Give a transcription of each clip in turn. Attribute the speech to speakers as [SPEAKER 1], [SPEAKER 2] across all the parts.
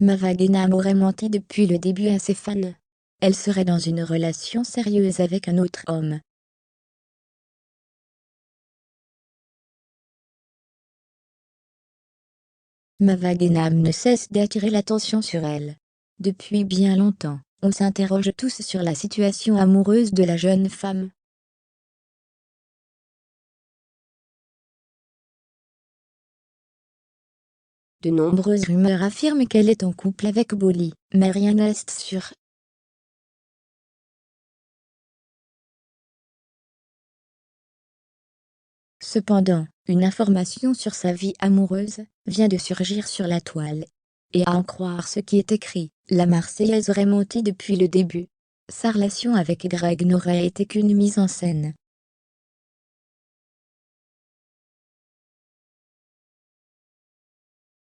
[SPEAKER 1] Mava Genam aurait menti depuis le début à ses fans. Elle serait dans une relation sérieuse avec un autre homme. Mava Genam ne cesse d'attirer l'attention sur elle. Depuis bien longtemps, on s'interroge tous sur la situation amoureuse de la jeune femme. De nombreuses rumeurs affirment qu'elle est en couple avec Bolly, mais rien n'est sûr. Cependant, une information sur sa vie amoureuse vient de surgir sur la toile. Et à en croire ce qui est écrit, la Marseillaise aurait menti depuis le début. Sa relation avec Greg n'aurait été qu'une mise en scène.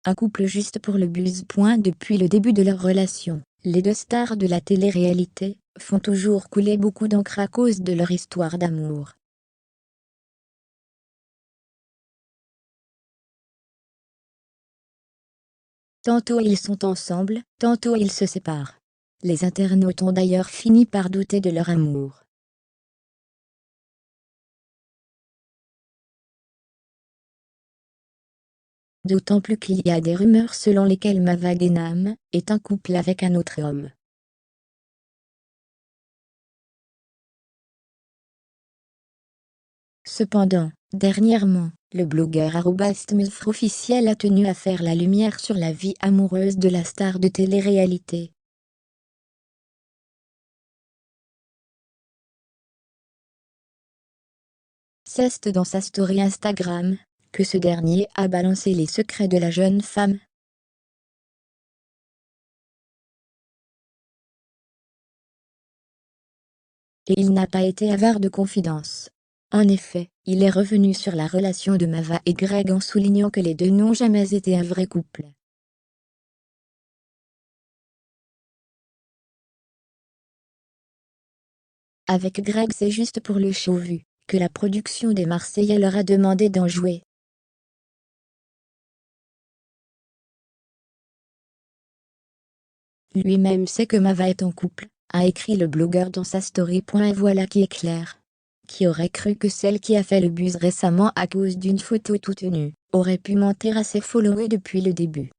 [SPEAKER 1] Un couple juste pour le buzz. Depuis le début de leur relation, les deux stars de la télé-réalité font toujours couler beaucoup d'encre à cause de leur histoire d'amour. Tantôt ils sont ensemble, tantôt ils se séparent. Les internautes ont d'ailleurs fini par douter de leur amour. D'autant plus qu'il y a des rumeurs selon lesquelles Mava Genam est en couple avec un autre homme. Cependant, dernièrement, le blogueur @smurf_officiel a tenu à faire la lumière sur la vie amoureuse de la star de télé-réalité. C'est dans sa story Instagram que ce dernier a balancé les secrets de la jeune femme. Et il n'a pas été avare de confidences. En effet, il est revenu sur la relation de Mava et Greg en soulignant que les deux n'ont jamais été un vrai couple. Avec Greg, c'est juste pour le show vu que la production des Marseillais leur a demandé d'en jouer. Lui-même sait que Mava est en couple, a écrit le blogueur dans sa story. Et voilà qui est clair. Qui aurait cru que celle qui a fait le buzz récemment à cause d'une photo toute nue aurait pu mentir à ses followers depuis le début.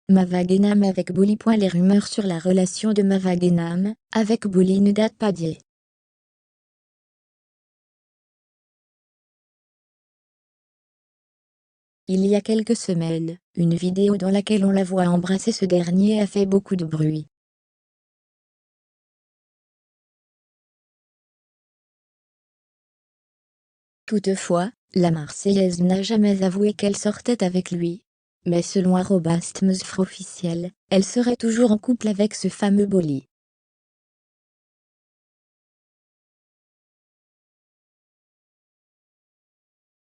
[SPEAKER 1] Mava Genam avec Bolly. Les rumeurs sur la relation de Mava Genam avec Bolly ne datent pas d'hier. Il y a quelques semaines, une vidéo dans laquelle on la voit embrasser ce dernier a fait beaucoup de bruit. Toutefois, la Marseillaise n'a jamais avoué qu'elle sortait avec lui. Mais selon @smurf_officiel, elle serait toujours en couple avec ce fameux Bolly.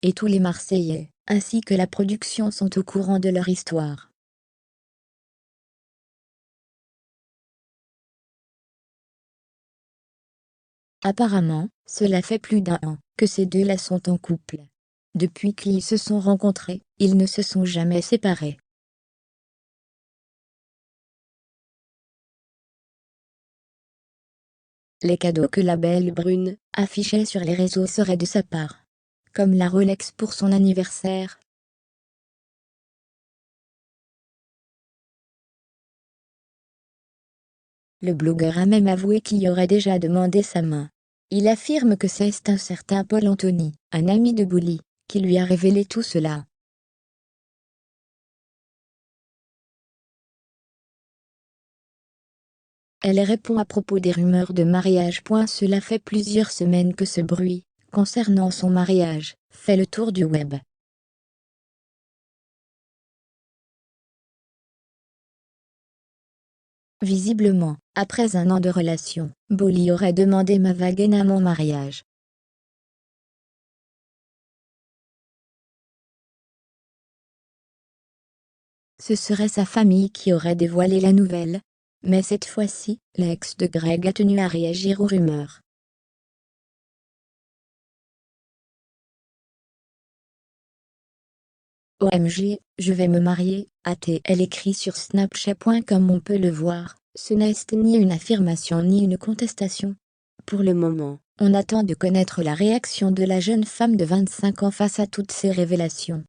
[SPEAKER 1] Et tous les Marseillais, ainsi que la production, sont au courant de leur histoire. Apparemment, cela fait plus d'1 an que ces deux-là sont en couple. Depuis qu'ils se sont rencontrés, ils ne se sont jamais séparés. Les cadeaux que la belle brune affichait sur les réseaux seraient de sa part. Comme la Rolex pour son anniversaire. Le blogueur a même avoué qu'il y aurait déjà demandé sa main. Il affirme que c'est un certain Paul Anthony, un ami de Bolly, qui lui a révélé tout cela. Elle répond à propos des rumeurs de mariage. Cela fait plusieurs semaines que ce bruit, concernant son mariage, fait le tour du web. Visiblement, après 1 an de relation, Bolly aurait demandé Mava Genam en mariage. Ce serait sa famille qui aurait dévoilé la nouvelle. Mais cette fois-ci, l'ex de Greg a tenu à réagir aux rumeurs. OMG, je vais me marier, a-t-elle écrit sur Snapchat. Comme on peut le voir, ce n'est ni une affirmation ni une contestation. Pour le moment, on attend de connaître la réaction de la jeune femme de 25 ans face à toutes ces révélations.